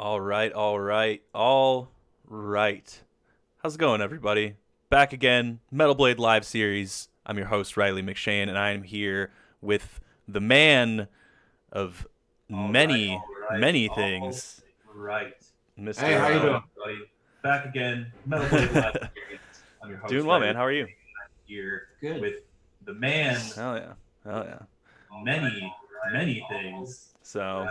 All right, all right, all right. How's it going, everybody? Back again, Metal Blade Live Series. I'm your host, Riley McShane, and I am here with the man of All right, many, all right, many all things, right. Mr. Hey, how you doing? Everybody, back again. Metal Blade Live Series. I'm your Doing host, well, Riley, man. How are you? here Good. with the man Hell yeah, hell yeah. of many, many things. So,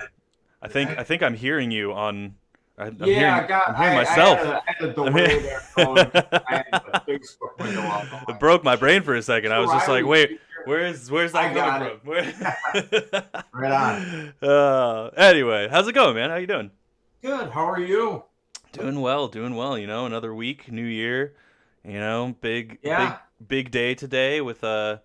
I think I- I think I'm hearing you on. I'm Yeah, hearing. I got. I'm hearing I myself. had a I'm delay there going. I had the Facebook window up. I'm It like, broke my brain for a second. I "Mr. was just like, Riley, wait, speaker." where's I that got coming it. from? Right on. Anyway, how's it going, man? How you doing? Good. How are you? Doing well, doing well. Another week, new year. Big Yeah. big day today with the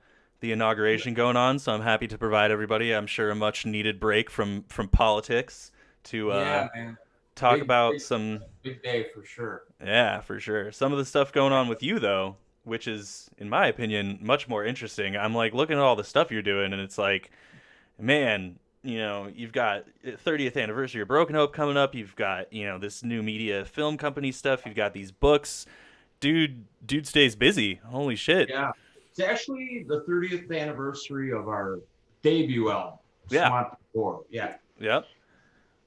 inauguration going on. So I'm happy to provide everybody, I'm sure, a much needed break from politics to Yeah, man. talk Big, about big, some. big day for sure. Yeah, for sure. Some of the stuff going on with you though, which is, in my opinion, much more interesting. I'm like looking at all the stuff you're doing, and it's like, man, you've got 30th anniversary of Broken Hope coming up. You've got, this new media film company stuff. You've got these books. Dude stays busy. Holy shit. Yeah. It's actually the 30th anniversary of our debut album, Yeah. Swamp Core. Yeah, Yep.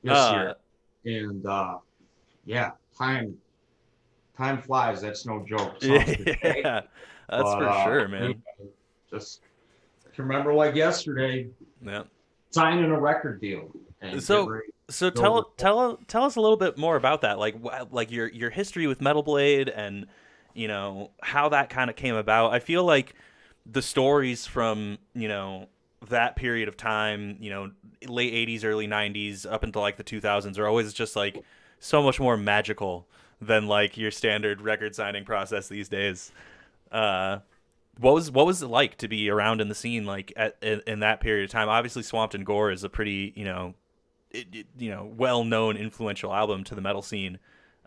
this year. And yeah, time flies. That's no joke. Sounds cliche, Yeah. That's but, for sure, man. Just can remember like yesterday, Yeah. signing a record deal. And So- get ready. So Go tell us a little bit more about that, like your history with Metal Blade, and how that kind of came about. I feel like the stories from that period of time, late '80s, early '90s, up until like the 2000s, are always just like so much more magical than like your standard record signing process these days. What was it like to be around in the scene like in that period of time? Obviously, Swamped and Gore is a pretty well-known, influential album to the metal scene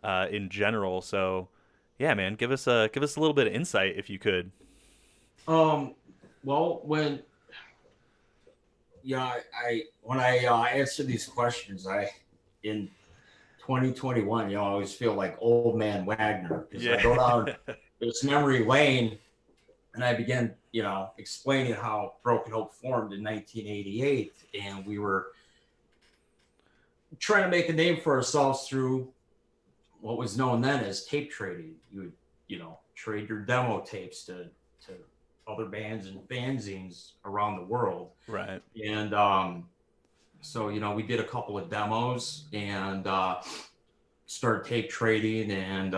in general. So, yeah, man, give us a little bit of insight if you could. Well, when I answer these questions, I in 2021, I always feel like old man Wagner because I go down this memory lane and I began, explaining how Broken Hope formed in 1988, and we were trying to make a name for ourselves through what was known then as tape trading. You would, trade your demo tapes to other bands and fanzines around the world. Right. And so, we did a couple of demos and started tape trading. And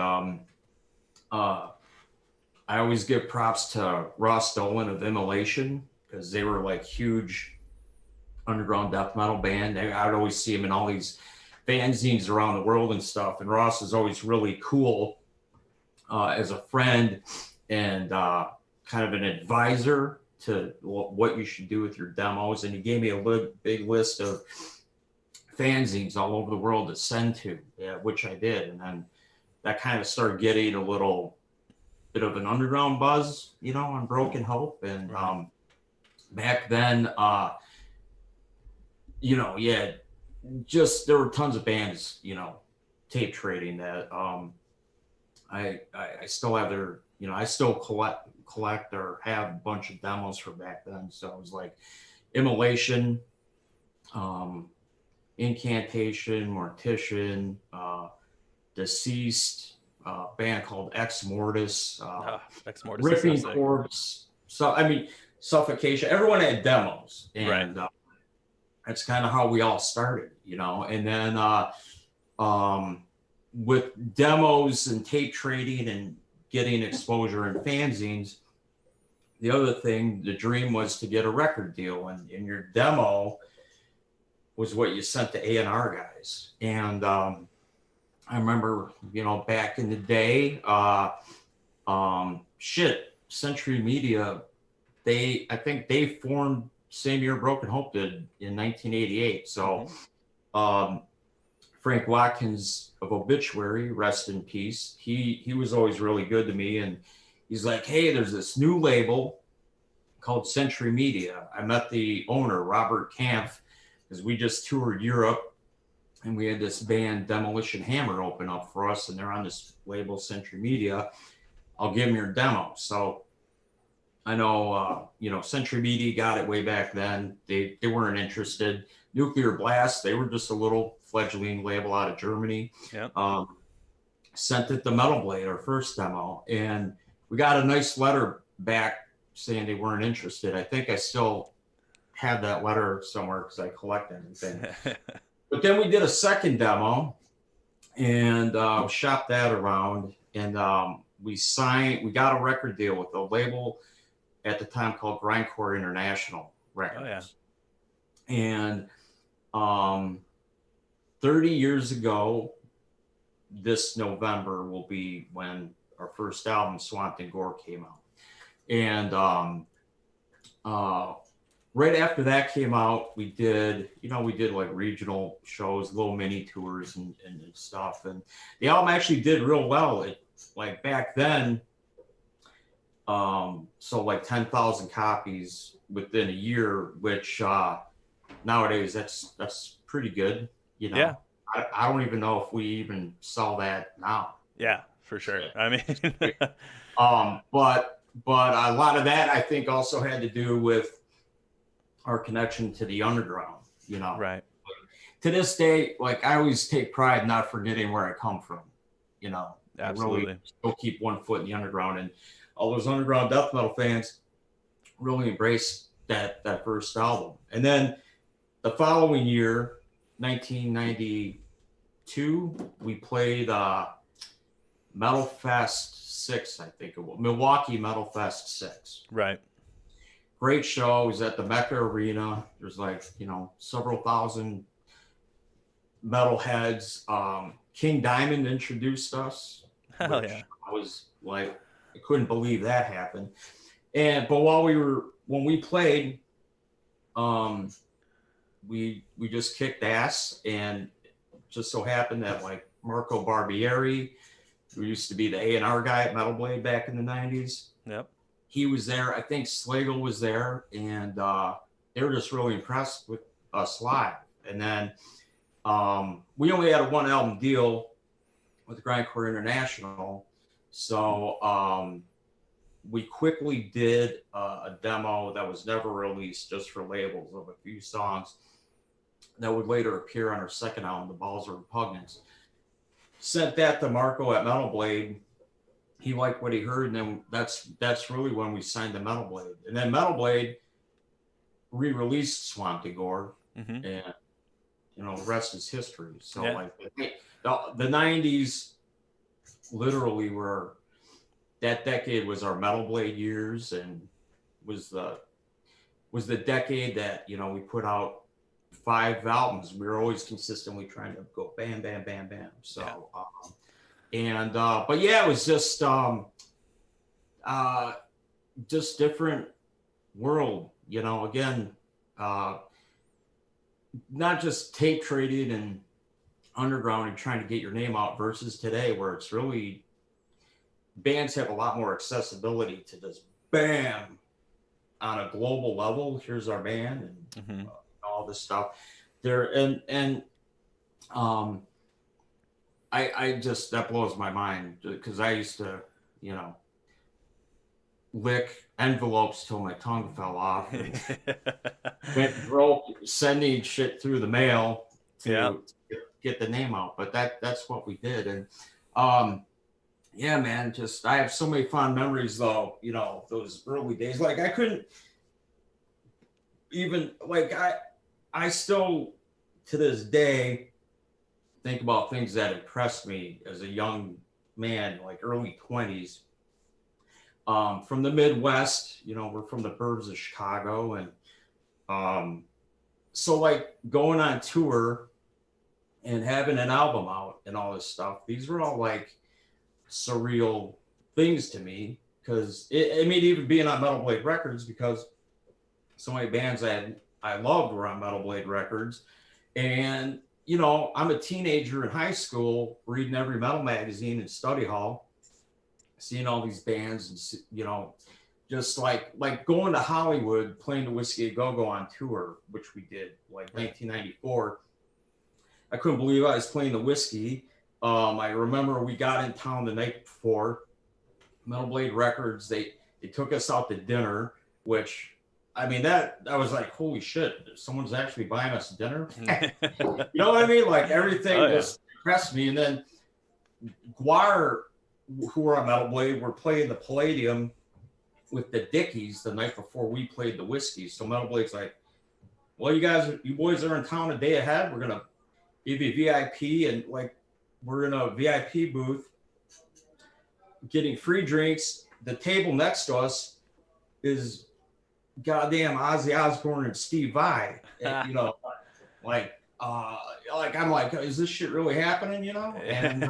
I always give props to Ross Dolan of Immolation because they were like huge underground death metal band. I'd always see him in all these fanzines around the world and stuff. And Ross is always really cool as a friend and kind of an advisor to what you should do with your demos. And he gave me a big list of fanzines all over the world to send to, which I did. And then that kind of started getting a little bit of an underground buzz, on Broken Hope. And back then, just there were tons of bands, tape trading that I still have their, I still collect or have a bunch of demos from back then. So it was like Immolation, Incantation, Mortician, Deceased, band called Ex Mortis, Ex Mortis. Ripping Corpse. So Suffocation. Everyone had demos, and that's kind of how we all started, And then with demos and tape trading and getting exposure in fanzines, the other thing, the dream was to get a record deal, and your demo was what you sent to A&R guys. And I remember, back in the day, Century Media, I think they formed same year Broken Hope did in 1988. So Frank Watkins of Obituary, rest in peace. He was always really good to me, and he's like, hey, there's this new label called Century Media. I met the owner, Robert Kampf, because we just toured Europe, and we had this band Demolition Hammer open up for us, and they're on this label Century Media. I'll give them your demo. So I know, Century Media got it way back then. They weren't interested. Nuclear Blast, they were just a little fledgling label out of Germany. Yep. Sent it to Metal Blade, our first demo, and we got a nice letter back saying they weren't interested. I think I still have that letter somewhere because I collect everything. But then we did a second demo and shopped that around, and we got a record deal with a label at the time called Grindcore International Records. Oh, yeah. And 30 years ago, this November will be when our first album, Swamp and Gore, came out. And right after that came out, we did like regional shows, little mini tours and stuff. And the album actually did real well. Like back then, so like 10,000 copies within a year, which nowadays that's pretty good. Yeah. I don't even know if we even sell that now. Yeah, for sure. I mean, but a lot of that I think also had to do with our connection to the underground, right. To this day, like I always take pride not forgetting where I come from, Absolutely. I really still keep one foot in the underground, and all those underground death metal fans really embraced that first album. And then the following year, 1992, we played Metal Fest 6, I think it was, Milwaukee Metal Fest 6. Right. Great show. It was at the Mecca Arena. There's several thousand metalheads. King Diamond introduced us. Hell yeah. I was like, I couldn't believe that happened. But when we played, we just kicked ass, and just so happened that like Marco Barbieri, who used to be the A&R guy at Metal Blade back in the 90s. Yep. He was there. I think Slagle was there, and they were just really impressed with us live. And then we only had a 1 album deal with Grindcore International, so we quickly did a demo that was never released, just for labels, of a few songs that would later appear on our second album, The Balls of Repugnance. Sent that to Marco at Metal Blade. He liked what he heard, and then that's really when we signed to Metal Blade. And then Metal Blade re-released Swamp and Gore, Mm-hmm. and the rest is history. So Yeah. like the 90s literally were, that decade was our Metal Blade years, and was the decade that we put out 5 albums. We were always consistently trying to go bam, bam, bam, bam. So but yeah, it was just different world, again, not just tape trading and underground and trying to get your name out, versus today, where it's really, bands have a lot more accessibility to just bam on a global level. Here's our band, and Mm-hmm. all this stuff there. And I just, that blows my mind, because I used to, lick envelopes till my tongue fell off, and went broke sending shit through the mail to get the name out. But that's what we did. And yeah, man, just, I have so many fond memories though, those early days. Like I couldn't even, like I still to this day think about things that impressed me as a young man, like early 20s. From the Midwest, we're from the burbs of Chicago, and so like going on tour and having an album out and all this stuff, these were all like surreal things to me, because even being on Metal Blade Records, because so many bands I loved were on Metal Blade Records. And I'm a teenager in high school reading every metal magazine in study hall, seeing all these bands, and just like going to Hollywood, playing the Whiskey A Go-Go on tour, which we did like 1994. I couldn't believe I was playing the whiskey. I remember we got in town the night before. Metal Blade Records, they took us out to dinner, which, I mean, that I was like, holy shit, someone's actually buying us dinner. You know what I mean? Like, everything just impressed me. And then Guar, who were on Metal Blade, were playing the Palladium with the Dickies the night before we played the whiskey. So Metal Blade's like, well, you boys are in town a day ahead. We're gonna give you VIP, and like, we're in a VIP booth getting free drinks. The table next to us is goddamn Ozzy Osbourne and Steve Vai. And, you know, like I'm like, is this shit really happening? You know, and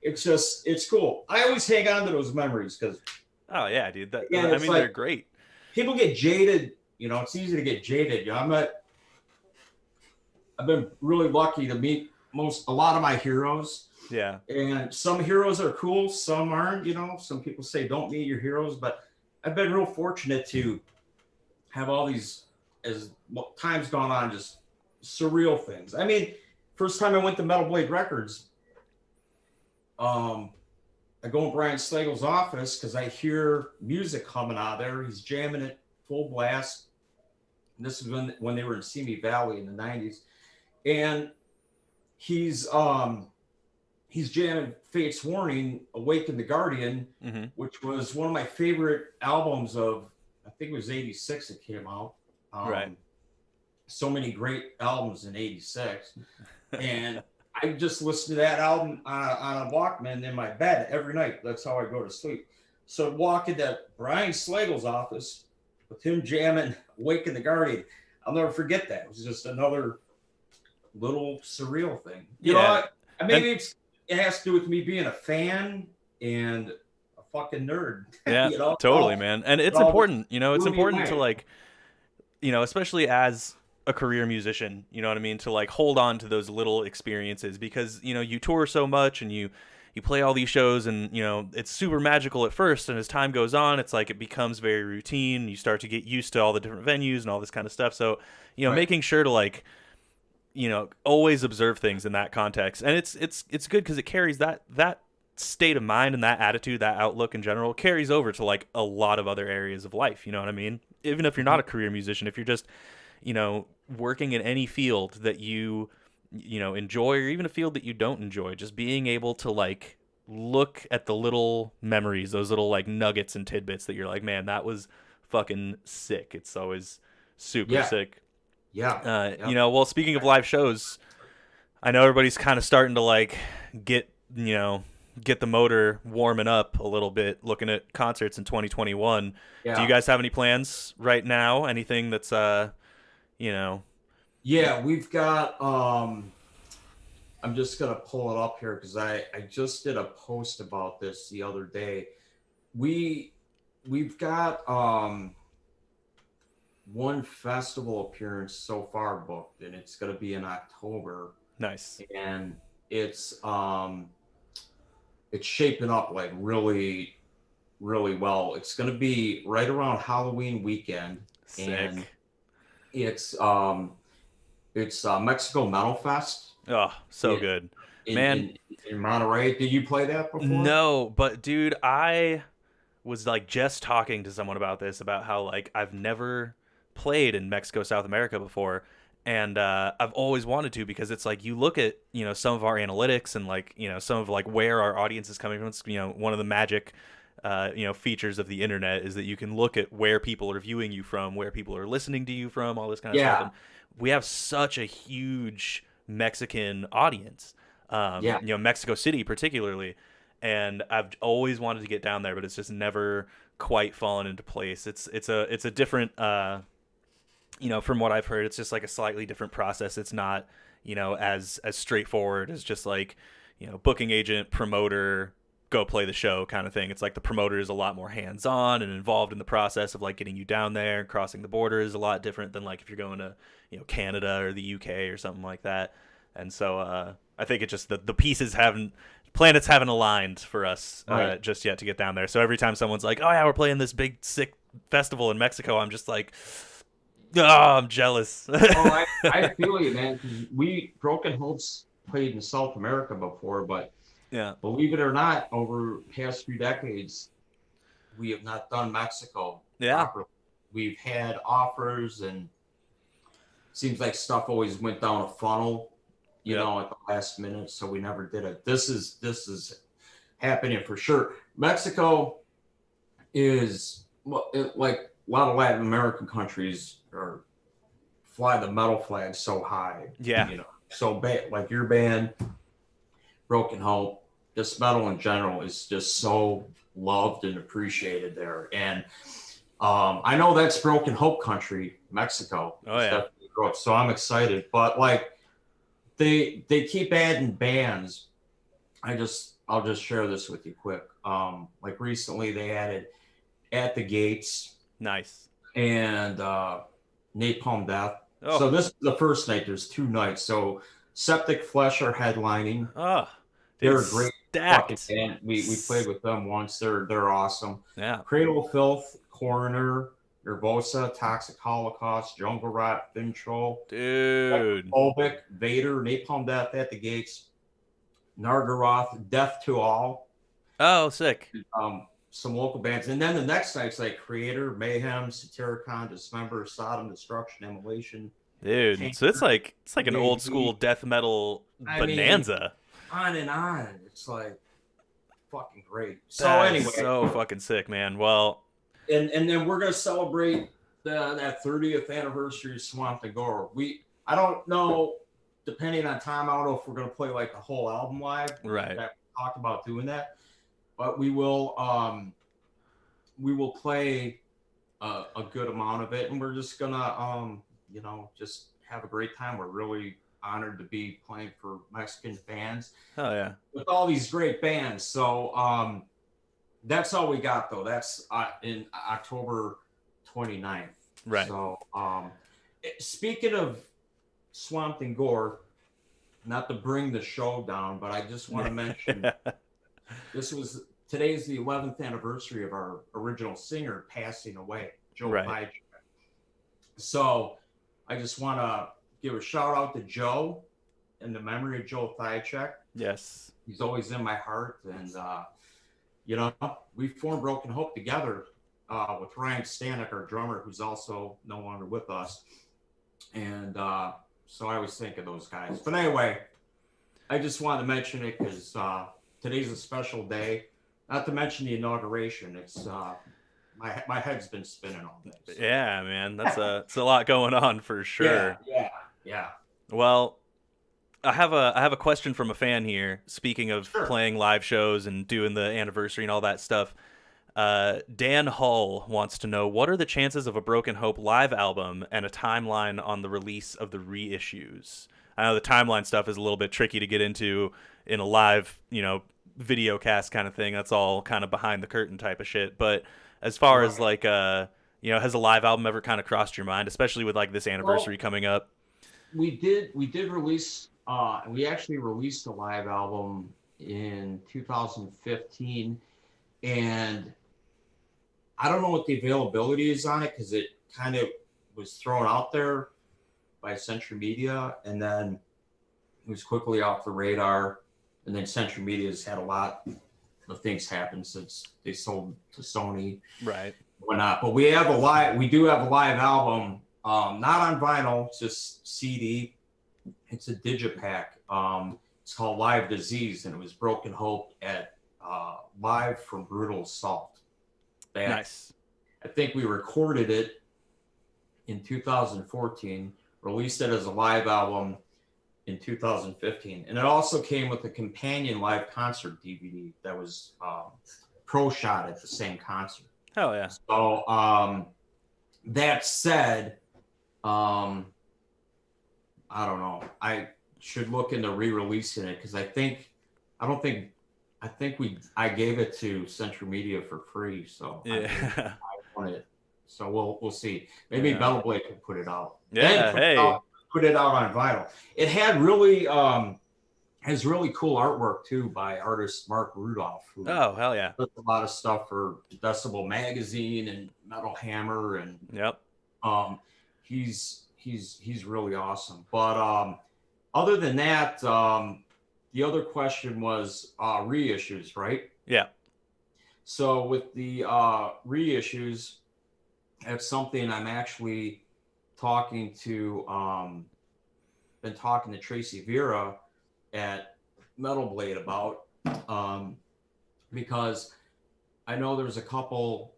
it's cool. I always hang on to those memories because. Oh yeah, dude. I mean, like, they're great. People get jaded. You know, it's easy to get jaded. You know, I've been really lucky to meet a lot of my heroes. Yeah. And some heroes are cool, some aren't. You know, some people say don't meet your heroes, but I've been real fortunate to have all these, as time's gone on, just surreal things. I mean, first time I went to Metal Blade Records, I go in Brian Slagle's office because I hear music coming out of there. He's jamming it full blast. And this is when they were in Simi Valley in the 90s. And he's jamming Fate's Warning, Awaken the Guardian, which was one of my favorite albums of, I think it was 86 it came out. Right. So many great albums in 86. And I just listen to that album on a Walkman in my bed every night. That's how I go to sleep. So I'd walk into Brian Slagle's office with him jamming Awaken the Guardian. I'll never forget that. It was just another little surreal thing. You know, maybe it has to do with me being a fan and a fucking nerd. Yeah, you know? totally, man. And it's important, you know, it's important to, like, you know, especially as a career musician, you know what I mean, to like hold on to those little experiences, because, you know, you tour so much and you play all these shows, and, you know, it's super magical at first, and as time goes on, it's like it becomes very routine. You start to get used to all the different venues and all this kind of stuff. So, you know, making sure to, like, you know, always observe things in that context. And it's good because it carries that state of mind and that attitude, that outlook in general, carries over to like a lot of other areas of life. You know what I mean? Even if you're not a career musician, if you're just, you know, working in any field that you know, enjoy, or even a field that you don't enjoy, just being able to like look at the little memories, those little like nuggets and tidbits that you're like, man, that was fucking sick. It's always super sick. Yeah. You know, well, speaking of live shows, I know everybody's kind of starting to like get the motor warming up a little bit, looking at concerts in 2021. Do you guys have any plans right now? Anything that's, you know? Yeah, we've got, I'm just going to pull it up here because I just did a post about this the other day. We've got one festival appearance so far booked, and it's going to be in October. Nice. And it's shaping up like really, really well. It's going to be right around Halloween weekend. Sick. And it's Mexico Metal Fest. Oh, so good. Man. In Monterey. Did you play that before? No, but dude, I was like just talking to someone about this, about how like I've never played in Mexico, South America before. And I've always wanted to, because it's like you look at, you know, some of our analytics and like, you know, some of like where our audience is coming from. It's, you know, one of the magic, you know, features of the internet is that you can look at where people are viewing you from, where people are listening to you from, all this kind of stuff. And we have such a huge Mexican audience, you know, Mexico City particularly. And I've always wanted to get down there, but it's just never quite fallen into place. It's a different, you know, from what I've heard, it's just like a slightly different process. It's not, you know, as straightforward as just like, you know, booking agent, promoter, go play the show kind of thing. It's like the promoter is a lot more hands-on and involved in the process of like getting you down there. Crossing the border is a lot different than like if you're going to, you know, Canada or the UK or something like that. And so I think it just the planets haven't aligned for us just yet to get down there. So every time someone's like, oh yeah, we're playing this big sick festival in Mexico, I'm just like, Oh, I'm jealous. Oh, I feel you, man. 'Cause Broken Hopes played in South America before, but Yeah. believe it or not, over the past few decades, we have not done Mexico Yeah. properly. We've had offers, and seems like stuff always went down a funnel, Yep. at the last minute. So we never did it. This is happening for sure. Mexico is like a lot of Latin American countries are fly the metal flag so high. Yeah. So bad. Like your band, Broken Hope, just metal in general is just so loved and appreciated there. And I know that's Broken Hope country, Mexico. Oh, yeah. So I'm excited. But like they keep adding bands. I'll just share this with you quick. Like recently they added At the Gates Nice. and Napalm Death. Oh. So this is the first night. There's 2 nights. So Septic Flesh are headlining. Oh, They're a great fucking stacked. band. We played with them once. They're awesome. Yeah. Cradle of Filth, Coroner, Nervosa, Toxic Holocaust, Jungle Rot, Fintroll, Dude. Phobic, Vader, Napalm Death, At the Gates, Nargaroth, Death to All. Oh, sick. Some local bands. And then the next night's like Creator, Mayhem, Satyricon, Dismember, Sodom, Destruction, Immolation. Dude. So it's like an old school death metal bonanza. On and on. It's like fucking great. So That is anyway, so fucking sick, man. Well, and then we're gonna celebrate that 30th anniversary of Swamp and Gore. I don't know, depending on time, I don't know if we're gonna play like the whole album live. right. That we talked about doing that, but we will play a good amount of it, and we're just gonna just have a great time. We're really honored to be playing for Mexican fans. Oh yeah. With all these great bands. So that's all we got though. That's in October 29th. Right. So speaking of Swamp and Gore, not to bring the show down, but I just want to mention today's the 11th anniversary of our original singer passing away, Joe Right. Pijak. So I just want to give a shout out to Joe in the memory of Joe Thychek. Yes. He's always in my heart. And, we formed Broken Hope together with Ryan Stanek, our drummer, who's also no longer with us. And so I always think of those guys. But anyway, I just wanted to mention it because today's a special day. Not to mention the inauguration. It's my head's been spinning all day. So. Yeah, man. It's a lot going on for sure. Yeah. Well, I have a question from a fan here. Speaking of playing live shows and doing the anniversary and all that stuff, Dan Hull wants to know, what are the chances of a Broken Hope live album and a timeline on the release of the reissues? I know the timeline stuff is a little bit tricky to get into in a live, video cast kind of thing. That's all kind of behind the curtain type of shit. But as far as like, has a live album ever kind of crossed your mind, especially with like this anniversary coming up? We did release. We actually released a live album in 2015, and I don't know what the availability is on it because it kind of was thrown out there by Century Media, and then it was quickly off the radar. And then Century Media's had a lot of things happen since they sold to Sony, right? Whatnot. But we do have a live album, not on vinyl, it's just CD. It's a digipack. It's called Live Disease, and it was Broken Hope at Live from Brutal Assault. Nice. I think we recorded it in 2014, released it as a live album in 2015. And it also came with a companion live concert DVD that was pro shot at the same concert. Hell yeah. So that said, I don't know. I should look into re-releasing it because I gave it to Central Media for free. So yeah, I want it. So we'll see. Maybe Bella Blade can put it out. Yeah, put it out on vinyl. It had really has really cool artwork too by artist Mark Rudolph. Who hell yeah. does a lot of stuff for Decibel Magazine and Metal Hammer and he's really awesome. But other than that, the other question was reissues, right? Yeah. So with the reissues, that's something I'm actually talking to been talking to Tracy Vera at Metal Blade about, because I know there's a couple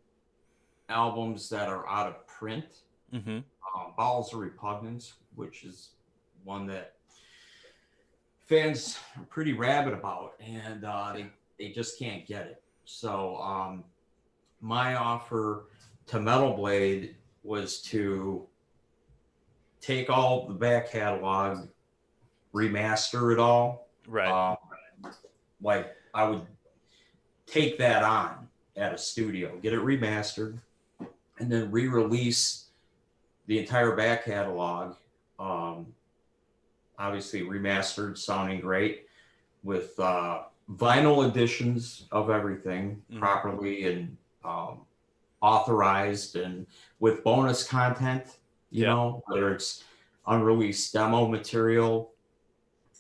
albums that are out of print. Mm-hmm. Bowels of Repugnance, which is one that fans are pretty rabid about, and they just can't get it. So my offer to Metal Blade was to take all the back catalog, remaster it all. Right. Like I would take that on at a studio, get it remastered, and then re-release the entire back catalog. Obviously remastered, sounding great, with vinyl editions of everything properly and authorized, and with bonus content, you know, whether it's unreleased demo material.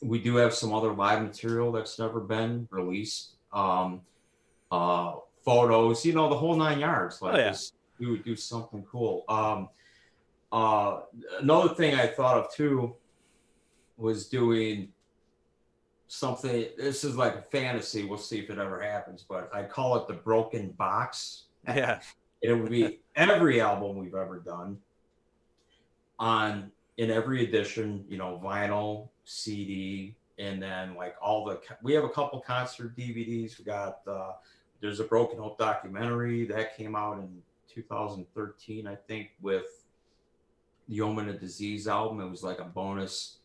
We do have some other live material that's never been released. Photos, you know, the whole 9 yards. Like this, we would do something cool. Another thing I thought of too was doing something. This is like a fantasy. We'll see if it ever happens, but I call it the broken box. Yeah. It would be every album we've ever done in every edition, you know, vinyl, CD, and then like we have a couple concert DVDs. We got there's a Broken Hope documentary that came out in 2013, I think, with the Omen of Disease album. It was like a bonus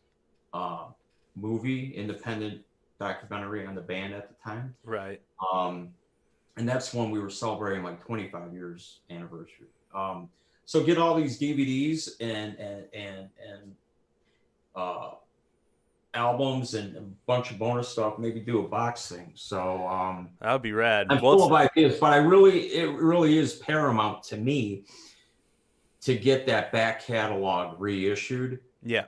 movie, independent documentary on the band at the time. Right. And that's when we were celebrating like 25 years anniversary. So get all these DVDs and albums and a bunch of bonus stuff, maybe do a box thing. So that would be rad. I'm full of ideas, but it really is paramount to me to get that back catalog reissued. Yeah.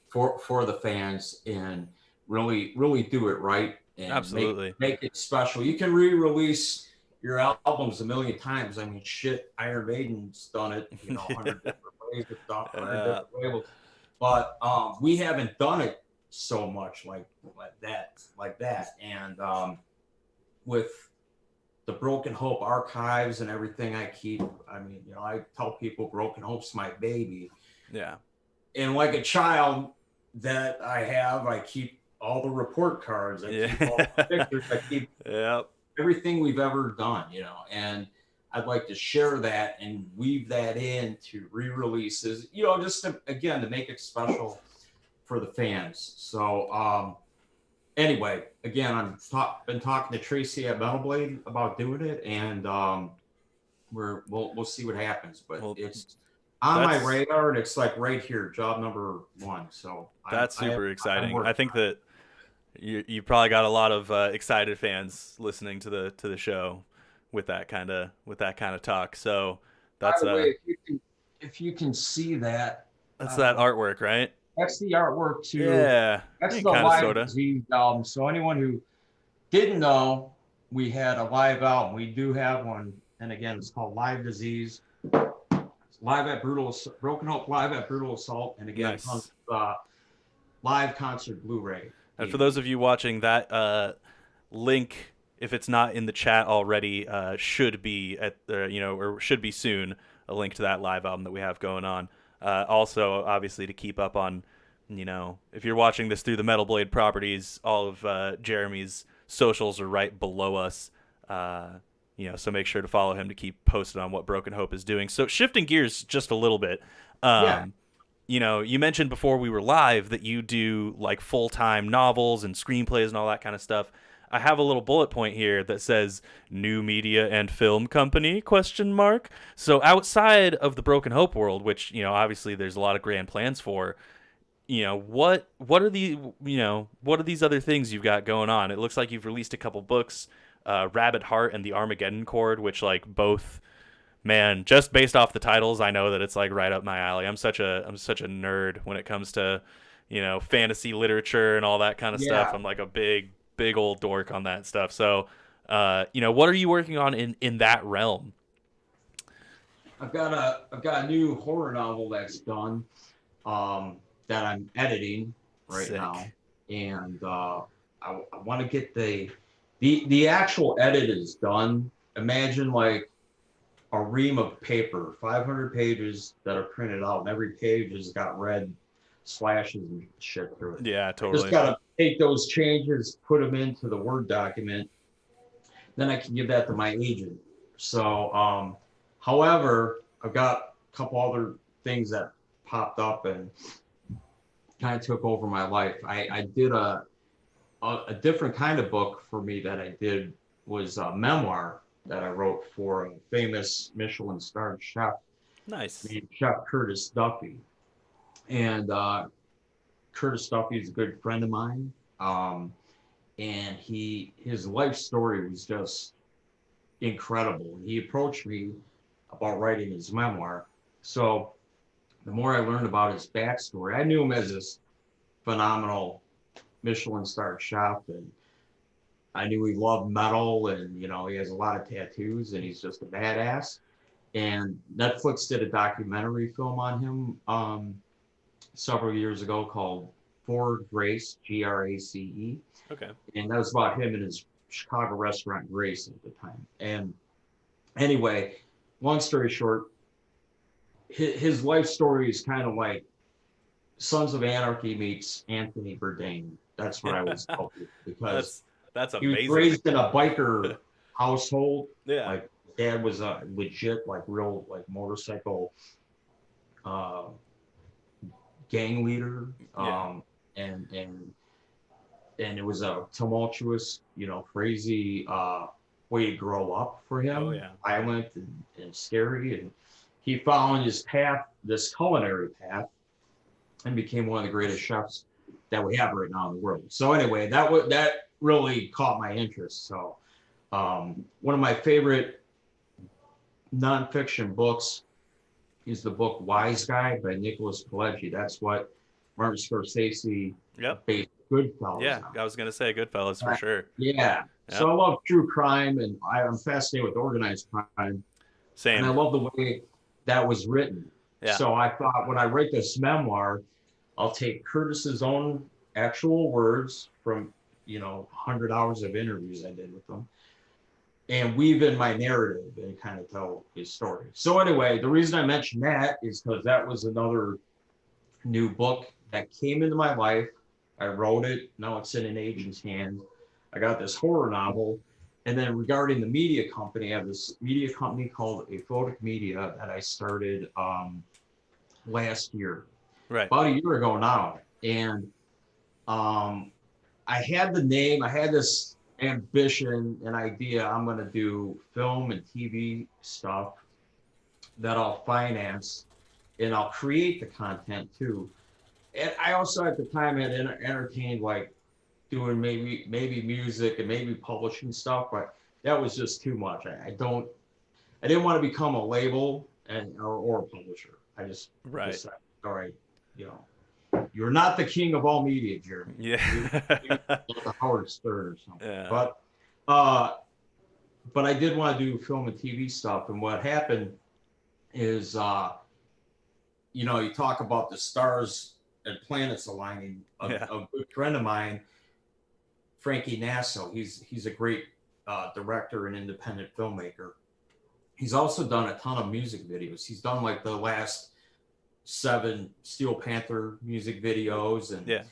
For the fans, and really do it right, and absolutely make it special. You can re-release your albums a million times. I mean, shit, Iron Maiden's done it, you know, 100 different ways, 100 different labels. But we haven't done it so much like that. And with the Broken Hope archives and everything I keep, I mean, you know, I tell people Broken Hope's my baby. Yeah. And like a child that I keep all the report cards. I keep all the pictures. I keep everything we've ever done, you know, and I'd like to share that and weave that into re-releases, you know, just to make it special for the fans. So anyway, again, been talking to Tracy at Metal Blade about doing it, and we'll see what happens, but it's on my radar, and it's like right here, job number 1. So that's super exciting. I think that you probably got a lot of excited fans listening to the show with that kind of talk. So that's by the way, if you can see that, that's that artwork, right? That's the artwork too. Yeah, that's the Live Disease album. So anyone who didn't know, we had a live album. We do have one, and again, it's called Live Disease. Live at Broken Hope Live at Brutal Assault, and again, it comes live concert Blu-ray. And for those of you watching, that link, if it's not in the chat already, should be or should be soon, a link to that live album that we have going on. Also, obviously, to keep up on, you know, if you're watching this through the Metal Blade properties, all of Jeremy's socials are right below us. You know, so make sure to follow him to keep posted on what Broken Hope is doing. So shifting gears just a little bit, you know, you mentioned before we were live that you do like full-time novels and screenplays and all that kind of stuff. I have a little bullet point here that says new media and film company ? So outside of the Broken Hope world, which, you know, obviously there's a lot of grand plans for, you know, what are these other things you've got going on? It looks like you've released a couple books, Rabbit Heart and the Armageddon Chord, which like both Man, just based off the titles, I know that it's like right up my alley. I'm such a nerd when it comes to, fantasy literature and all that kind of stuff. Yeah, I'm like a big old dork on that stuff. So, what are you working on in that realm? I've got a new horror novel that's done, that I'm editing right now, Sick. and I want to get the actual edit is done. Imagine like a ream of paper, 500 pages that are printed out, and every page has got red slashes and shit through it. Yeah, I just totally. gotta take those changes, put them into the Word document, then I can give that to my agent. So, however, I've got a couple other things that popped up and kind of took over my life. I did a different kind of book for me that I did was a memoir that I wrote for a famous Michelin-starred chef Nice. named Chef Curtis Duffy. And Curtis Duffy is a good friend of mine. And his life story was just incredible. He approached me about writing his memoir. So the more I learned about his backstory, I knew him as this phenomenal Michelin-starred chef, and I knew he loved metal, and he has a lot of tattoos, and he's just a badass. And Netflix did a documentary film on him several years ago called For Grace, Grace, Okay. and that was about him and his Chicago restaurant Grace at the time. And anyway, long story short, his life story is kind of like Sons of Anarchy meets Anthony Bourdain. That's what I was told, because That's he was amazing. raised in a biker household. Yeah. Like dad was a legit, like real, like motorcycle uh, gang leader. Yeah. And it was a tumultuous, crazy way to grow up for him. Oh yeah. Violent and scary. And he found his path, this culinary path, and became one of the greatest chefs that we have right now in the world. So anyway, that really caught my interest. So one of my favorite nonfiction books is the book Wise Guy by Nicholas Pileggi. That's what Martin Scorsese Yep. based Goodfellas Yeah, on. I was gonna say Goodfellas for sure. Yeah. Yep. So I love true crime, and I'm fascinated with organized crime, and I Same. love the way that was written. Yeah. So I thought when I write this memoir, I'll take Curtis's own actual words from 100 hours of interviews I did with him, and weave in my narrative and kind of tell his story. So anyway, the reason I mentioned that is because that was another new book that came into my life. I wrote it. Now it's in an agent's hands. I got this horror novel. And then regarding the media company, I have this media company called Aphotic Media that I started last year, Right. about a year ago now. And I had the name, I had this ambition and idea. I'm going to do film and TV stuff that I'll finance, and I'll create the content too. And I also at the time had entertained like doing maybe music and maybe publishing stuff, but that was just too much. I didn't want to become a label or a publisher. I just Right. decided, all right, you're not the king of all media, Jeremy. Yeah. You're the Howard Stern or something. Yeah. But I did want to do film and TV stuff, and what happened is you talk about the stars and planets aligning. A good friend of mine, Frankie Nasso, he's a great director and independent filmmaker. He's also done a ton of music videos. He's done like the last 7 Steel Panther music videos and a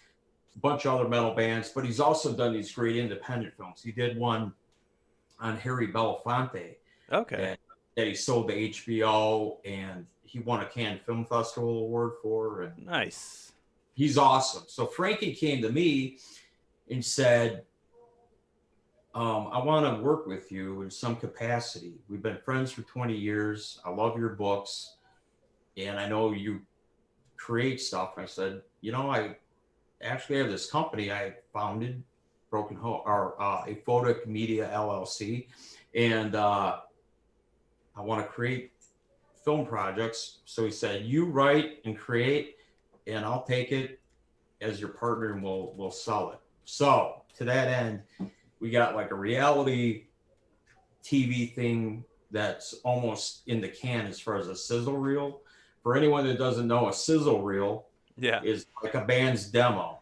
bunch of other metal bands, but he's also done these great independent films. He did one on Harry Belafonte Okay. that he sold to HBO, and he won a Cannes Film Festival award for. And Nice. he's awesome. So Frankie came to me and said, I want to work with you in some capacity. We've been friends for 20 years. I love your books, and I know you create stuff. I said, I actually have this company I founded, Aphotic Media LLC, and I want to create film projects. So he said, you write and create, and I'll take it as your partner and we'll sell it. So to that end, we got like a reality TV thing that's almost in the can as far as a sizzle reel. For anyone that doesn't know, a sizzle reel is like a band's demo.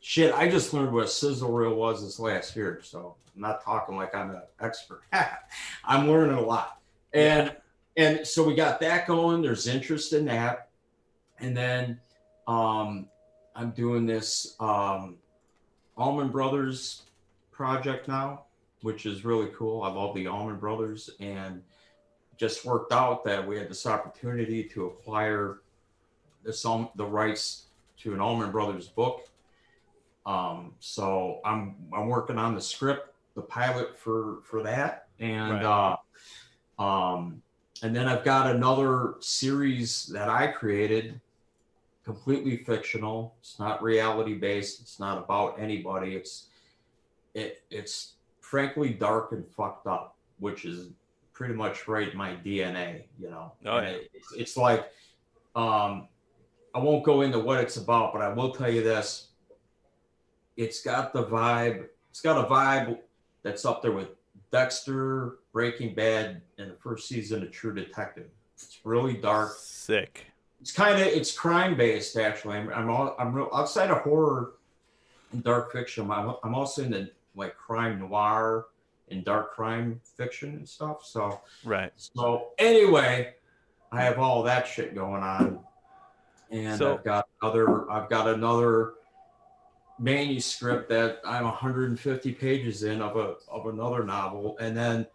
Shit, I just learned what a sizzle reel was this last year, so I'm not talking like I'm an expert. I'm learning a lot. And so we got that going. There's interest in that. And then I'm doing this Allman Brothers project now, which is really cool. I love the Allman Brothers, and just worked out that we had this opportunity to acquire the rights to an Allman Brothers book. So I'm working on the script, the pilot for that, and then I've got another series that I created, completely fictional. It's not reality based. It's not about anybody. It's frankly dark and fucked up, which is pretty much right in my DNA, you know. It's like, I won't go into what it's about, but I will tell you this. It's got the vibe. It's got a vibe that's up there with Dexter, Breaking Bad, and the first season of True Detective. It's really dark. Sick. It's crime based actually. I'm real outside of horror and dark fiction. I'm also into like crime noir and dark crime fiction and stuff. So anyway, I have all that shit going on, and I've got another manuscript that I'm 150 pages in of another novel, and then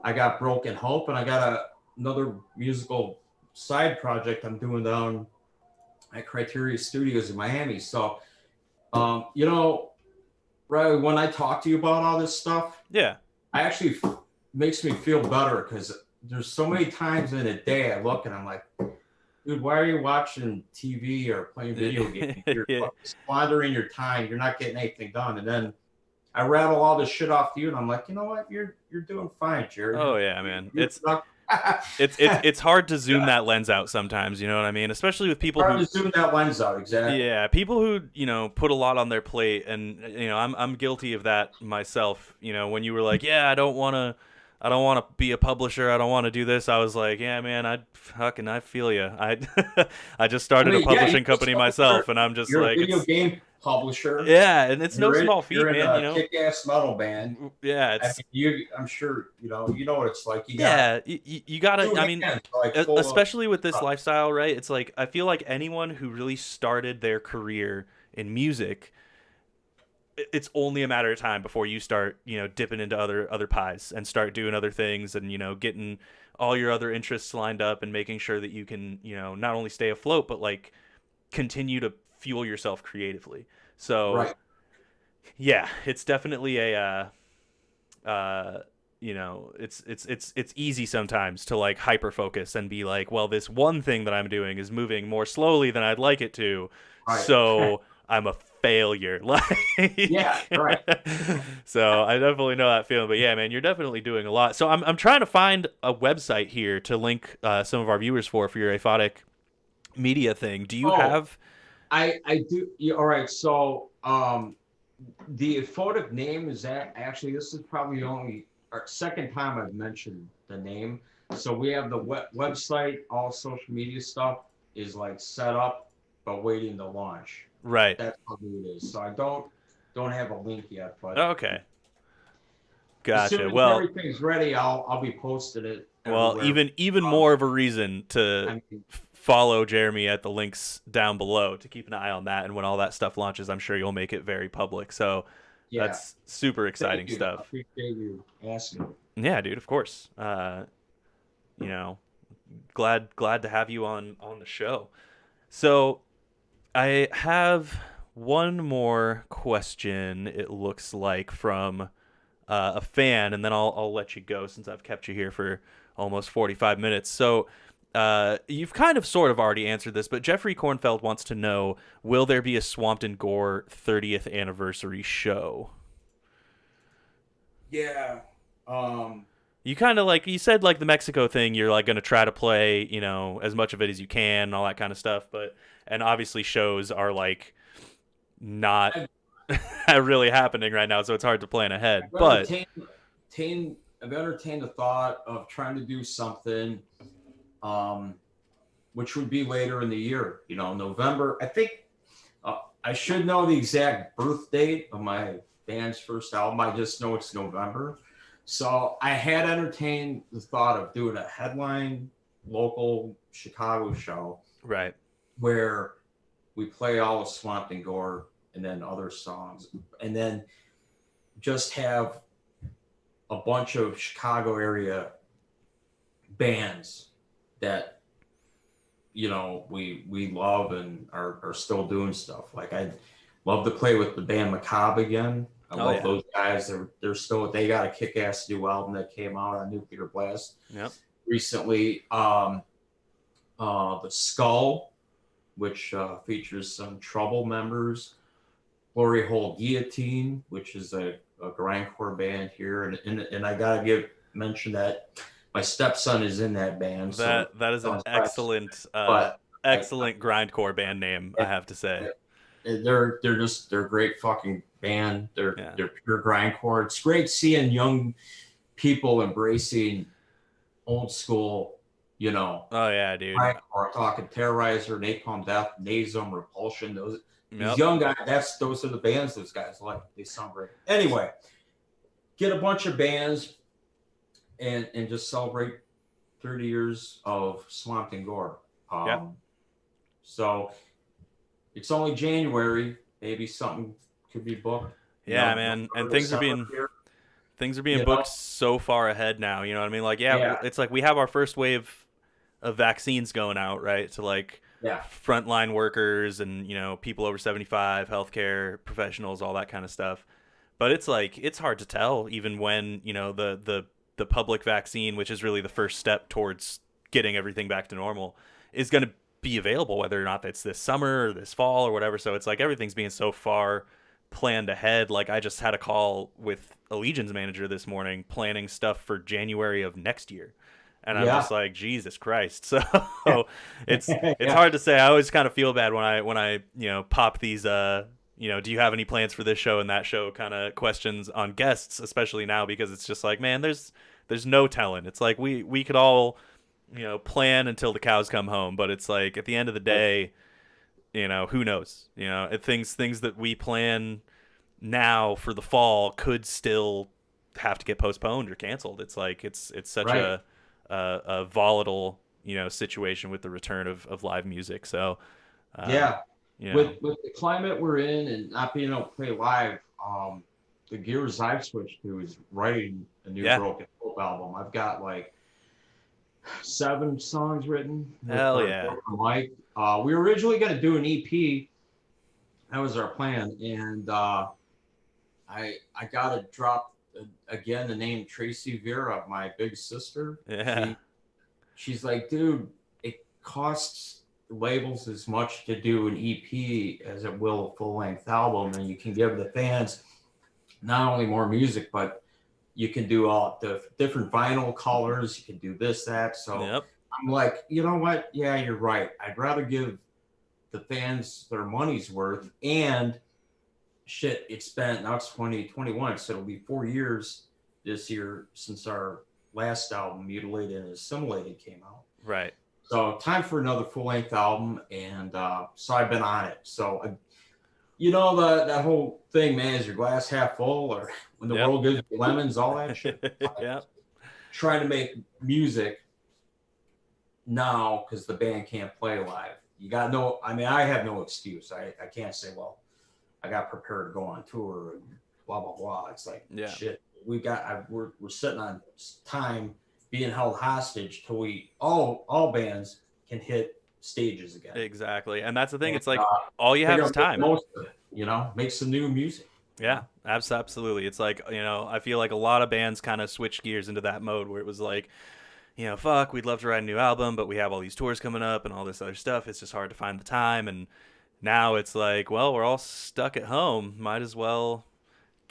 I got Broken Hope, and I got another musical side project I'm doing down at Criteria Studios in Miami. So, you know, Riley, when I talk to you about all this stuff, I actually makes me feel better, because there's so many times in a day I look and I'm like, dude, why are you watching TV or playing video games? You're squandering your time. You're not getting anything done. And then I rattle all this shit off to you, and I'm like, you know what? You're doing fine, Jared. Oh yeah, man. It's hard to zoom that lens out sometimes. You know what I mean? Especially with people to zoom that lens out. Exactly. Yeah, people who put a lot on their plate, and I'm guilty of that myself. You know, when you were like, I don't want to be a publisher. I don't want to do this. I was like, yeah, man, I feel you. I just started a publishing company myself, and I'm just you're like, a video game publisher. Yeah, and it's no small feat, man. You know, kick-ass metal band. Yeah, I'm sure you know what it's like. You gotta. I mean, especially with this lifestyle, right? It's like I feel like anyone who really started their career in music, it's only a matter of time before you start, dipping into other pies and start doing other things, and getting all your other interests lined up and making sure that you can, not only stay afloat but like continue to fuel yourself creatively. So, yeah, it's definitely it's easy sometimes to like hyper focus and be like, well, this one thing that I'm doing is moving more slowly than I'd like it to, so I'm a failure. So I definitely know that feeling. But yeah, man, you're definitely doing a lot. So I'm trying to find a website here to link some of our viewers for your aphotic media thing. Do you have? I do. Yeah, all right. So the aphotic name is that actually this is probably only our second time I've mentioned the name. So we have the website, all social media stuff is like set up but waiting to launch. Right. That's how new it is. So I don't have a link yet, but okay. Gotcha. As soon as well, everything's ready, I'll be posting it. Well, even more of a reason to follow Jeremy at the links down below to keep an eye on that. And when all that stuff launches, I'm sure you'll make it very public. So that's super exciting stuff. I appreciate you asking. Yeah, dude. Of course. Glad to have you on the show. So I have one more question, it looks like, from a fan, and then I'll let you go since I've kept you here for almost 45 minutes. So you've kind of sort of already answered this, but Jeffrey Kornfeld wants to know, will there be a Swamped in Gore 30th anniversary show? Yeah. You kind of like you said, like the Mexico thing. You're like going to try to play, as much of it as you can, and all that kind of stuff. But and obviously shows are like not I've, really happening right now, so it's hard to plan ahead. I've But I've entertained the thought of trying to do something, um, which would be later in the year. November. I think I should know the exact birth date of my band's first album. I just know it's November. So I had entertained the thought of doing a headline local Chicago show right, where we play all of Swamp and Gore and then other songs, and then just have a bunch of Chicago area bands that we love and are still doing stuff. Like I'd love to play with the band Macabre again. I love those guys. They got a kick-ass new album that came out on Nuclear Blast recently. The Skull, which features some Trouble members. Glory Hole Guillotine, which is a grindcore band here, and I gotta mention that my stepson is in that band. that is an excellent grindcore band name, I have to say. They're a great fucking band. They're pure grindcore. It's great seeing young people embracing old school, Oh yeah, dude. grindcore. Talking Terrorizer, Napalm Death, Nasum, Repulsion. These Yep. young guys. Those are the bands those guys like. They sound great. Anyway, get a bunch of bands and just celebrate 30 years of Swamp and Gore. So it's only January. Maybe something could be booked. Yeah, man. And things are being booked so far ahead now. You know what I mean? Like, it's like we have our first wave of vaccines going out, right? To like frontline workers and people over 75, healthcare professionals, all that kind of stuff. But it's like it's hard to tell even when the public vaccine, which is really the first step towards getting everything back to normal, is going to be available, whether or not it's this summer or this fall or whatever. So it's like everything's being so far planned ahead. Like I just had a call with Allegion's manager this morning planning stuff for January of next year. And I'm just like, Jesus Christ. So it's hard to say. I always kind of feel bad when I pop these do you have any plans for this show and that show kind of questions on guests, especially now, because it's just like, man, there's no telling. It's like we could all plan until the cows come home, but it's like at the end of the day, who knows? Things that we plan now for the fall could still have to get postponed or canceled. It's like it's such a volatile situation with the return of live music. So with the climate we're in and not being able to play live, the gears I've switched to is writing a new Broken Hope album. I've got like 7 songs written. Hell yeah. Mike. We were originally going to do an EP. That was our plan. And I got to drop again the name Tracy Vera, my big sister. Yeah. She's like, dude, it costs labels as much to do an EP as it will a full-length album. And you can give the fans not only more music, but you can do all the different vinyl colors. You can do this, that. So I'm like, you know what? Yeah, you're right. I'd rather give the fans their money's worth. And shit, now it's 2021. So it'll be 4 years this year since our last album, Mutilated and Assimilated, came out. Right. So time for another full-length album. And so I've been on it. So that whole thing, man, is your glass half full, or when the world gives you lemons, all that shit. Trying to make music now because the band can't play live. I have no excuse. I can't say, well, I got prepared to go on tour and blah, blah, blah. It's like, shit, we're sitting on time being held hostage till all bands can hit stages again. Exactly. And that's the thing. It's like all you have is time. Most of it, make some new music. Yeah, absolutely. It's like, I feel like a lot of bands kind of switched gears into that mode where it was like, fuck, we'd love to write a new album, but we have all these tours coming up and all this other stuff. It's just hard to find the time. And now it's like, well, we're all stuck at home. Might as well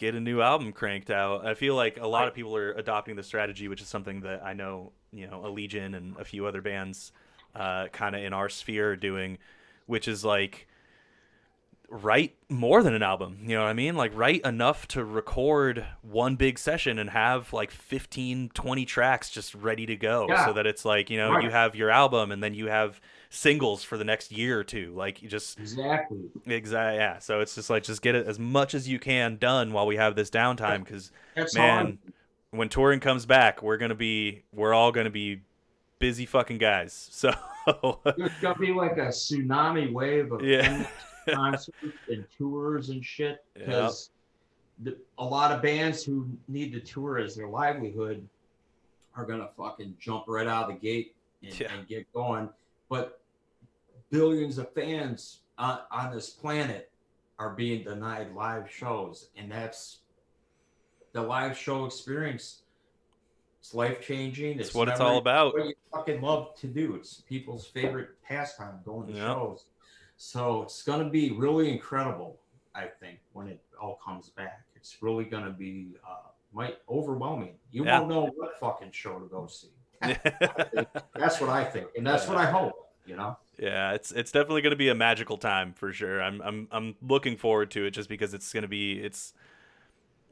get a new album cranked out. I feel like a lot of people are adopting the strategy, which is something that I know, Allegion and a few other bands kind of in our sphere are doing, which is like write more than an album. You know what I mean? Like write enough to record one big session and have like 15, 20 tracks just ready to go. Yeah. So that it's like, you have your album and then you have singles for the next year or two. Like you just Exactly. yeah. So it's just like, just get it as much as you can done while we have this downtime. Cause That's man, when touring comes back, we're all going to be busy fucking guys. So there's gonna be like a tsunami wave of yeah. concerts and tours and shit, because a lot of bands who need to tour as their livelihood are gonna fucking jump right out of the gate and get going. But billions of fans on this planet are being denied live shows, and that's the live show experience. It's life-changing. It's what it's all about. What you fucking love to do. It's people's favorite pastime, going to shows. So it's going to be really incredible, I think, when it all comes back. It's really going to be overwhelming. You won't know what fucking show to go see. That's what I think, and that's what I hope. Yeah, it's definitely going to be a magical time for sure. I'm looking forward to it, just because it's going to be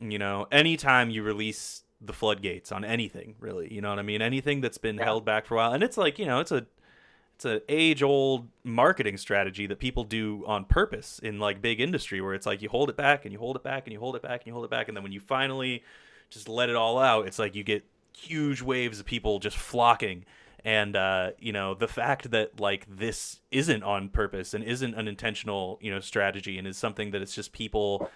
anytime you release the floodgates on anything, really, you know what I mean? Anything that's been held back for a while, and it's like, it's an age-old marketing strategy that people do on purpose in like big industry, where it's like you hold it back and you hold it back and you hold it back and you hold it back, and then when you finally just let it all out, it's like you get huge waves of people just flocking. And the fact that like this isn't on purpose and isn't an intentional strategy, and is something that it's just people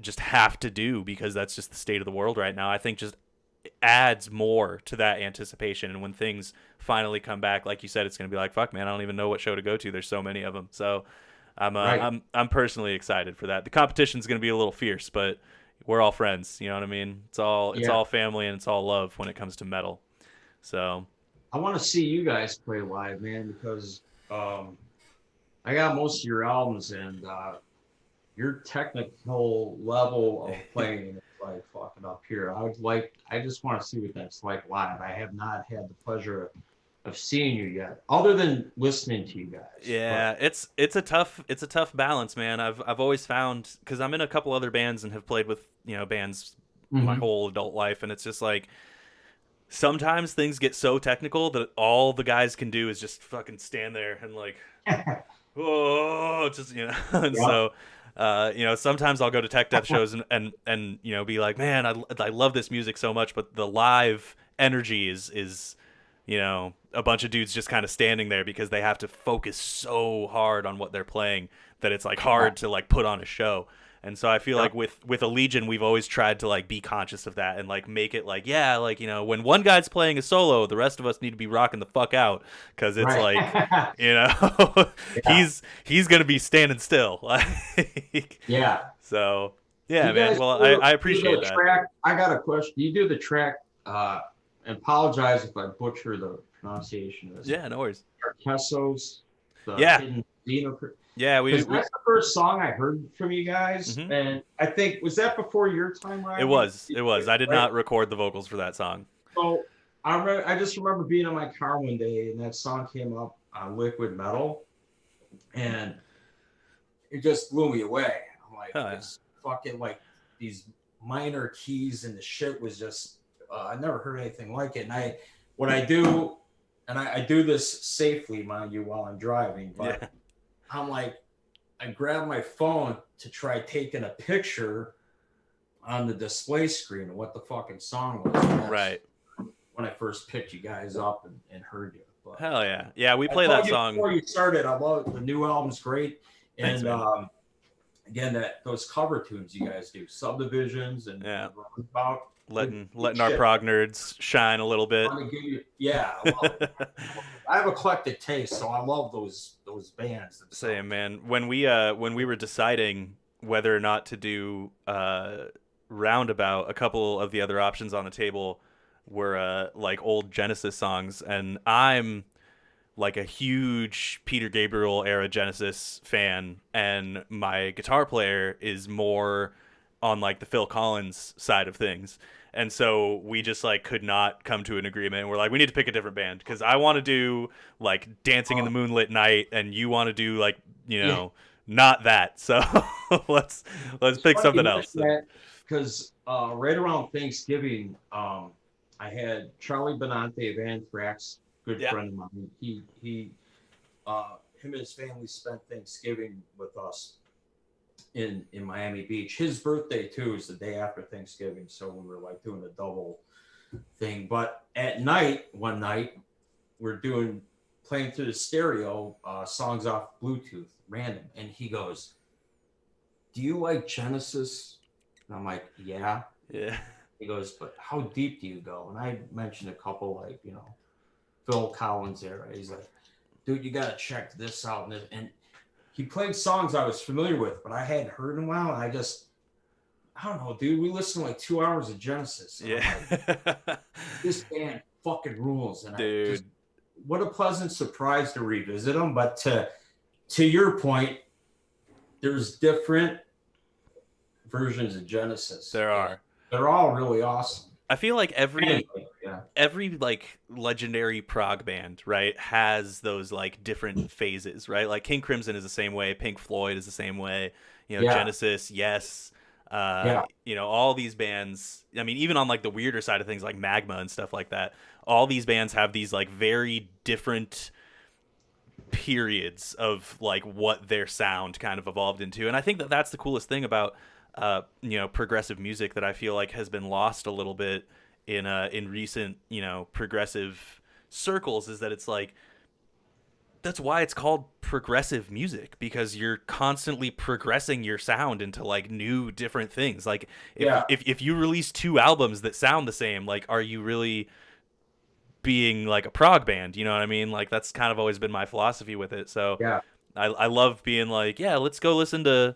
just have to do because that's just the state of the world right now, I think just adds more to that anticipation. And when things finally come back, like you said, it's going to be like, fuck man, I don't even know what show to go to. There's so many of them. So I'm personally excited for that. The competition's going to be a little fierce, but we're all friends. You know what I mean? It's all family, and it's all love when it comes to metal. So I want to see you guys play live, man, because I got most of your albums, and your technical level of playing is like fucking up here. I just want to see what that's like live. I have not had the pleasure of seeing you yet, other than listening to you guys. Yeah, but it's a tough balance, man. I've always found, because I'm in a couple other bands and have played with bands my whole adult life, and it's just like sometimes things get so technical that all the guys can do is just fucking stand there and like, oh, just and so. Sometimes I'll go to tech death shows and be like, man, I love this music so much, but the live energy is a bunch of dudes just kind of standing there because they have to focus so hard on what they're playing that it's like hard to like put on a show. And so I feel like with Allegion, we've always tried to like be conscious of that and like make it like, when one guy's playing a solo, the rest of us need to be rocking the fuck out, because it's he's gonna be standing still. So yeah, man. Well, I appreciate that. Track, I got a question. Do you do the track? And apologize if I butcher the pronunciation of this. Yeah, no worries. Perseus. Yeah, that's the first song I heard from you guys, and I think, was that before your time, Ryan? It was. I did not record the vocals for that song. So I just remember being in my car one day, and that song came up on Liquid Metal, and it just blew me away. I'm like, it's fucking like these minor keys, and the shit was just, I never heard anything like it. And I do this safely, mind you, while I'm driving, but I'm like, I grabbed my phone to try taking a picture on the display screen of what the fucking song was. Right. When I first picked you guys up and heard you. But hell yeah. Yeah, we play that song. Before you started, I love it. The new album's great. And Thanks, again, those cover tunes you guys do, Subdivisions and Roundabout. Letting our prog nerds shine a little bit. I love it. I have eclectic taste, so I love those bands. Same, man. When we were deciding whether or not to do Roundabout, a couple of the other options on the table were like old Genesis songs, and I'm like a huge Peter Gabriel era Genesis fan, and my guitar player is more on like the Phil Collins side of things. And so we just like could not come to an agreement. We're like, we need to pick a different band because I want to do like Dancing in the Moonlit Night, and you want to do like, you know, not that. So let's pick something else. Because right around Thanksgiving, I had Charlie Benante of Anthrax, good friend of mine. He him and his family spent Thanksgiving with us in Miami Beach. His birthday too is the day after Thanksgiving, so we were like doing a double thing. But at night, one night, we're playing through the stereo songs off Bluetooth, random, and he goes, "Do you like Genesis?" And I'm like, "Yeah." He goes, "But how deep do you go?" And I mentioned a couple, like, you know, Phil Collins era. He's like, "Dude, you gotta check this out." And he played songs I was familiar with, but I hadn't heard in a while. And I don't know, dude. We listened to like 2 hours of Genesis. Like, this band fucking rules. And dude, what a pleasant surprise to revisit them. But to your point, there's different versions of Genesis. There are. They're all really awesome. I feel like every like legendary prog band, right, has those like different phases, right? Like King Crimson is the same way, Pink Floyd is the same way, you know, Genesis, Yes, you know, all these bands. I mean, even on like the weirder side of things, like Magma and stuff like that, all these bands have these like very different periods of like what their sound kind of evolved into, and I think that that's the coolest thing about you know, progressive music that I feel like has been lost a little bit in recent, you know, progressive circles, is that it's like, that's why it's called progressive music, because you're constantly progressing your sound into like new different things. Like if you release 2 albums that sound the same, like, are you really being like a prog band? You know what I mean? Like, that's kind of always been my philosophy with it. So I love being like, let's go listen to,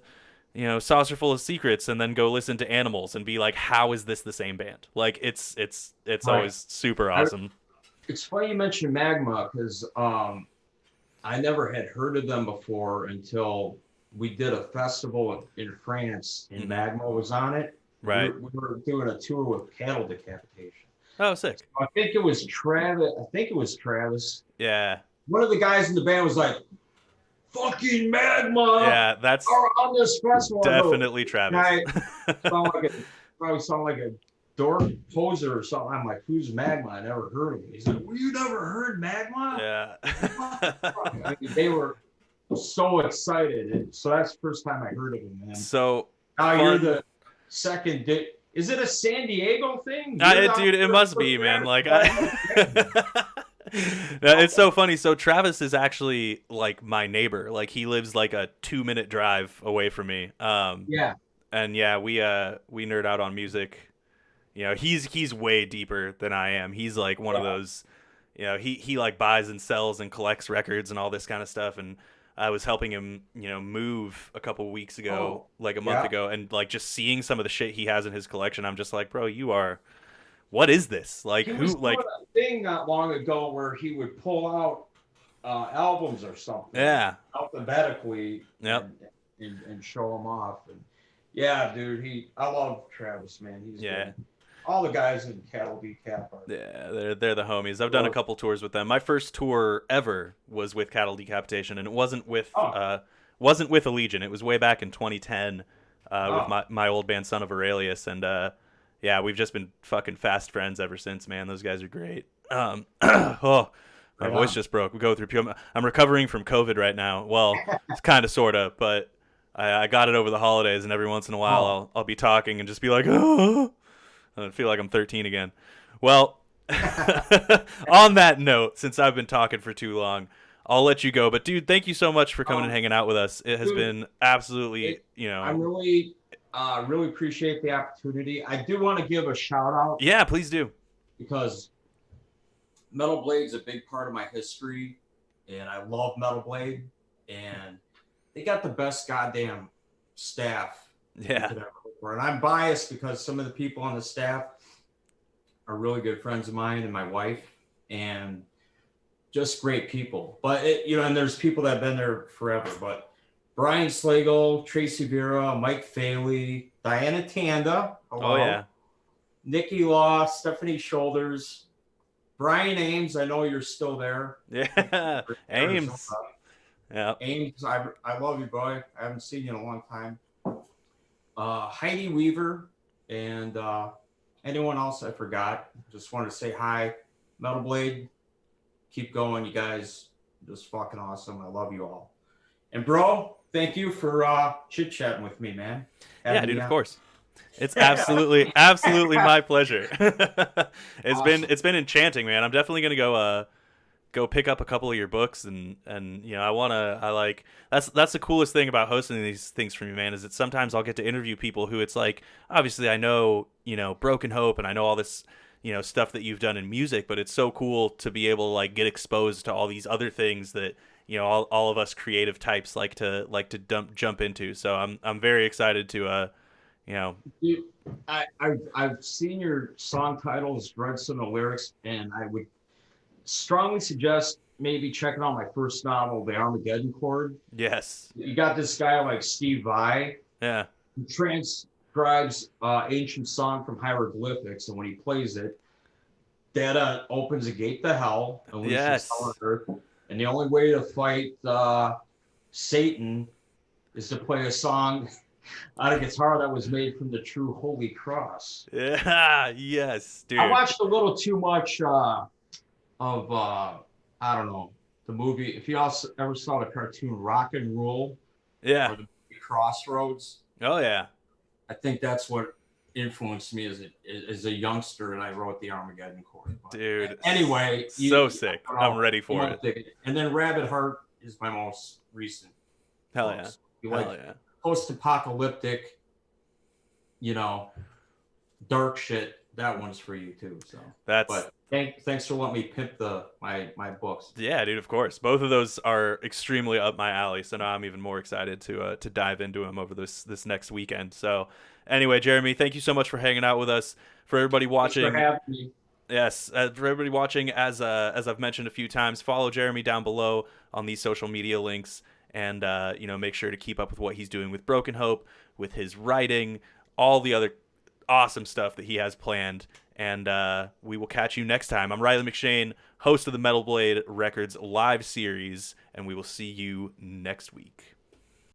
you know, Saucerful of Secrets, and then go listen to Animals and be like, how is this the same band? Like, it's always super awesome. It's funny you mentioned Magma, because I never had heard of them before until we did a festival in France, and Magma was on it. Right. We were doing a tour with Cattle Decapitation. Oh, sick. So I think it was Travis. Yeah. One of the guys in the band was like, "Fucking Magma!" Yeah, that's on this festival. definitely Travis. I probably sound like a dork poser or something. I'm like, "Who's Magma? I never heard of it." He's like, "Well, you never heard Magma?" Yeah. I mean, they were so excited, and so that's the first time I heard of them, man. So now you're the second. Is it a San Diego thing? Dude, it must be, man. Like, it's so funny. So Travis is actually like my neighbor. Like, he lives like a 2-minute drive away from me. And yeah, we nerd out on music. You know, he's way deeper than I am. He's like one of those, you know, he like buys and sells and collects records and all this kind of stuff. And I was helping him, you know, move a couple weeks ago, like a month ago, and like just seeing some of the shit he has in his collection, I'm just like, bro, what is this? Like, he was doing a thing not long ago where he would pull out albums or something, alphabetically, and show them off. And dude, I love Travis, man. He's good. All the guys in Cattle Decap are they're the homies. I've done a couple tours with them. My first tour ever was with Cattle Decapitation, and it wasn't with Allegaeon. It was way back in 2010 with my old band Son of Aurelius, and we've just been fucking fast friends ever since, man. Those guys are great. My voice just broke. We go through I'm recovering from COVID right now. Well, it's kind of, sort of, but I got it over the holidays, and every once in a while I'll be talking and just be like, oh. I feel like I'm 13 again. Well, on that note, since I've been talking for too long, I'll let you go. But dude, thank you so much for coming and hanging out with us. It has been absolutely, you know. I really appreciate the opportunity. I do want to give a shout out. Yeah, please do. Because Metal Blade's a big part of my history, and I love Metal Blade, and they got the best goddamn staff. Yeah. And I'm biased because some of the people on the staff are really good friends of mine and my wife, and just great people. But and there's people that have been there forever. But Brian Slagle, Tracy Vera, Mike Faley, Diana Tanda. Hello. Oh yeah. Nikki Law, Stephanie Shoulders, Brian Ames. I know you're still there. Yeah. Ames. Yeah. Ames, I love you, boy. I haven't seen you in a long time. Heidi Weaver and anyone else I forgot. Just wanted to say hi. Metal Blade, keep going, you guys. Just fucking awesome. I love you all. And bro, thank you for chit chatting with me, man. Yeah, dude, of course. It's absolutely my pleasure. It's been enchanting, man. I'm definitely gonna go pick up a couple of your books and you know that's the coolest thing about hosting these things for me, man, is that sometimes I'll get to interview people who it's like, obviously I know, you know, Broken Hope and I know all this, you know, stuff that you've done in music, but it's so cool to be able to like get exposed to all these other things that, you know, all of us creative types like to jump into. So I'm very excited to you know. I've seen your song titles, read some of the lyrics, and I would strongly suggest maybe checking out my first novel, The Armageddon Chord. Yes. You got this guy like Steve Vai. Yeah. Who transcribes ancient song from hieroglyphics, and when he plays it, that opens a gate to hell, and yes. hell on earth. And the only way to fight Satan is to play a song on a guitar that was made from the true Holy Cross. Yeah, yes, dude. I watched a little too much of I don't know, the movie. If you also ever saw the cartoon Rock and Roll, yeah, or the movie Crossroads. Oh yeah, I think that's what influenced me as a youngster, and I wrote the Armageddon Chord. Dude, anyway, so sick. I'm ready for it. And then Rabbit Heart is my most recent. Hell yeah. You like post-apocalyptic, you know, dark shit. That one's for you too. So but thanks for letting me pimp my books. Yeah, dude, of course. Both of those are extremely up my alley, so now I'm even more excited to dive into them over this next weekend. So anyway, Jeremy, thank you so much for hanging out with us. For everybody watching, thanks for having me. Yes, for everybody watching, as I've mentioned a few times, follow Jeremy down below on these social media links, and you know, make sure to keep up with what he's doing with Broken Hope, with his writing, all the other awesome stuff that he has planned. And we will catch you next time. I'm Riley McShane, host of the Metal Blade Records live series, and we will see you next week.